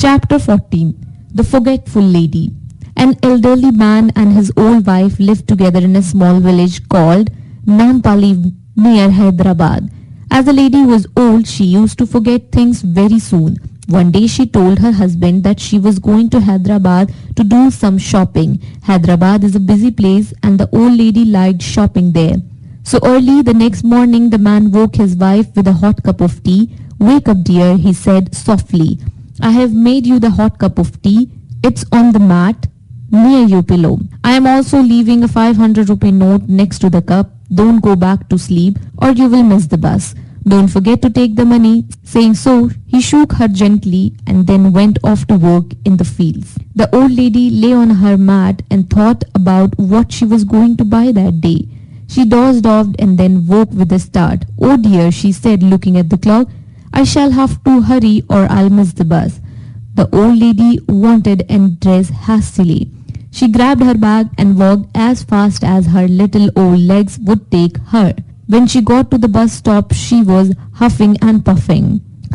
Chapter 14. The Forgetful Lady. An elderly man and his old wife lived together in a small village called Nampali near Hyderabad. As the lady was old, she used to forget things very soon. One day she told her husband that she was going to Hyderabad to do some shopping. Hyderabad is a busy place and the old lady liked shopping there. So early the next morning the man woke his wife with a hot cup of tea. "Wake up, dear," he said softly. "I have made you the hot cup of tea. It's on the mat near your pillow. I am also leaving a 500 rupee note next to the cup. Don't go back to sleep or you will miss the bus. Don't forget to take the money." Saying so, he shook her gently and then went off to work in the fields. The old lady lay on her mat and thought about what she was going to buy that day. She dozed off and then woke with a start. "Oh dear," she said, looking at the clock. "I shall have to hurry or I'll miss the bus." The old lady wanted and dressed hastily. She grabbed her bag and walked as fast as her little old legs would take her. When she got to the bus stop, she was huffing and puffing.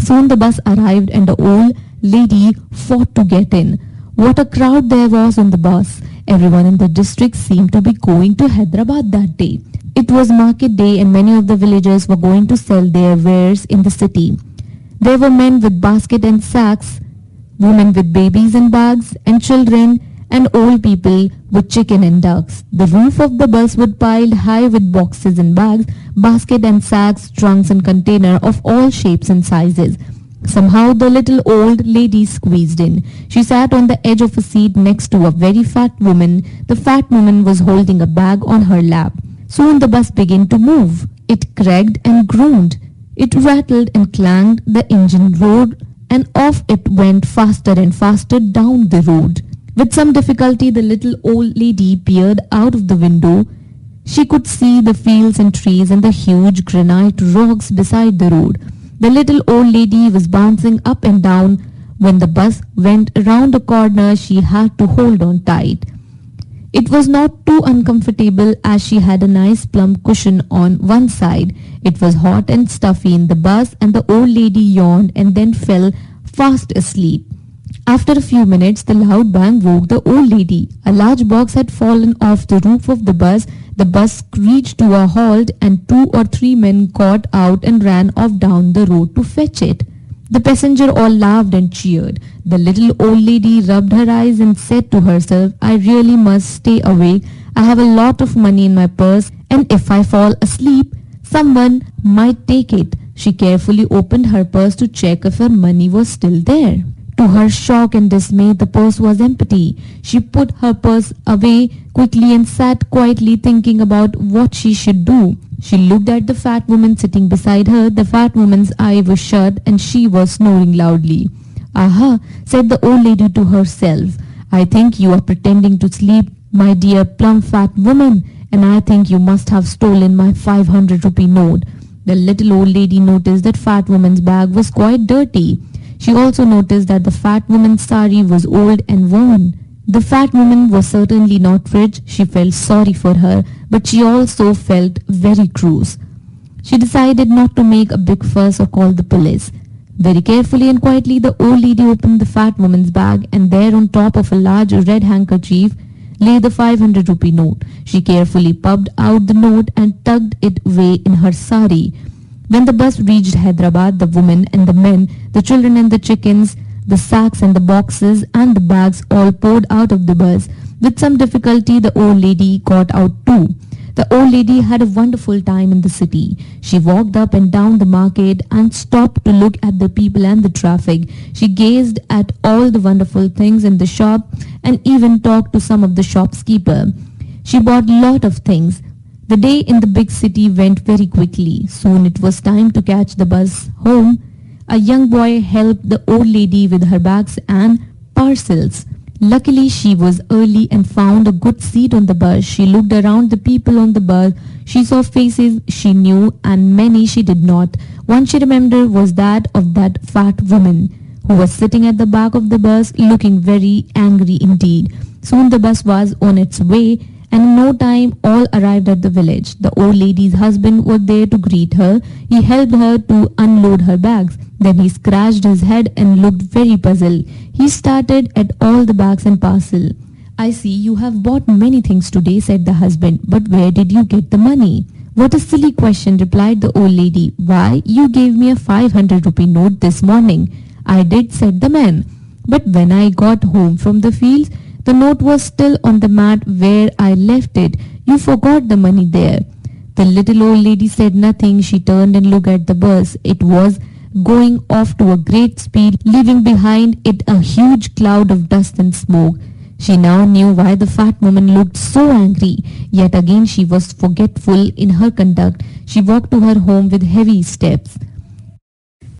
Soon the bus arrived and the old lady fought to get in. What a crowd there was on the bus. Everyone in the district seemed to be going to Hyderabad that day. It was market day and many of the villagers were going to sell their wares in the city. There were men with baskets and sacks, women with babies and bags, and children and old people with chicken and ducks. The roof of the bus was piled high with boxes and bags, baskets and sacks, trunks and containers of all shapes and sizes. Somehow the little old lady squeezed in. She sat on the edge of a seat next to a very fat woman. The fat woman was holding a bag on her lap. Soon the bus began to move. It creaked and groaned. It rattled and clanged. The engine roared and off it went faster and faster down the road. With some difficulty, the little old lady peered out of the window. She could see the fields and trees and the huge granite rocks beside the road. The little old lady was bouncing up and down. When the bus went around a corner, she had to hold on tight. It was not too uncomfortable as she had a nice plump cushion on one side. It was hot and stuffy in the bus and the old lady yawned and then fell fast asleep. After a few minutes, the loud bang woke the old lady. A large box had fallen off the roof of the bus. The bus screeched to a halt and 2 or 3 men got out and ran off down the road to fetch it. The passengers all laughed and cheered. The little old lady rubbed her eyes and said to herself, "I really must stay awake. I have a lot of money in my purse and if I fall asleep, someone might take it." She carefully opened her purse to check if her money was still there. To her shock and dismay, the purse was empty. She put her purse away quickly and sat quietly thinking about what she should do. She looked at the fat woman sitting beside her. The fat woman's eye was shut and she was snoring loudly. "Aha," said the old lady to herself. "I think you are pretending to sleep, my dear plump fat woman, and I think you must have stolen my 500 rupee note." The little old lady noticed that fat woman's bag was quite dirty. She also noticed that the fat woman's sari was old and worn. The fat woman was certainly not rich. She felt sorry for her, but she also felt very cross. She decided not to make a big fuss or call the police. Very carefully and quietly, the old lady opened the fat woman's bag, and there on top of a large red handkerchief lay the 500 rupee note. She carefully pulled out the note and tucked it away in her sari. When the bus reached Hyderabad, the women and the men, the children and the chickens, the sacks and the boxes and the bags all poured out of the bus. With some difficulty, the old lady got out too. The old lady had a wonderful time in the city. She walked up and down the market and stopped to look at the people and the traffic. She gazed at all the wonderful things in the shop and even talked to some of the shopkeepers. She bought a lot of things. The day in the big city went very quickly. Soon it was time to catch the bus home. A young boy helped the old lady with her bags and parcels. Luckily, she was early and found a good seat on the bus. She looked around the people on the bus. She saw faces she knew and many she did not. One she remembered was that of that fat woman who was sitting at the back of the bus looking very angry indeed. Soon the bus was on its way and in no time all arrived at the village. The old lady's husband was there to greet her. He helped her to unload her bags. Then he scratched his head and looked very puzzled. He started at all the bags and parcel. I see you have bought many things today, said the husband, but where did you get the money? What a silly question, replied the old lady. Why, you gave me a 500 rupee note this morning. I did, said the man. But when I got home from the fields, the note was still on the mat where I left it. You forgot the money there. The little old lady said nothing. She turned and looked at the bus. It was going off to a great speed, leaving behind it a huge cloud of dust and smoke. She now knew why the fat woman looked so angry. Yet again she was forgetful in her conduct. She walked to her home with heavy steps.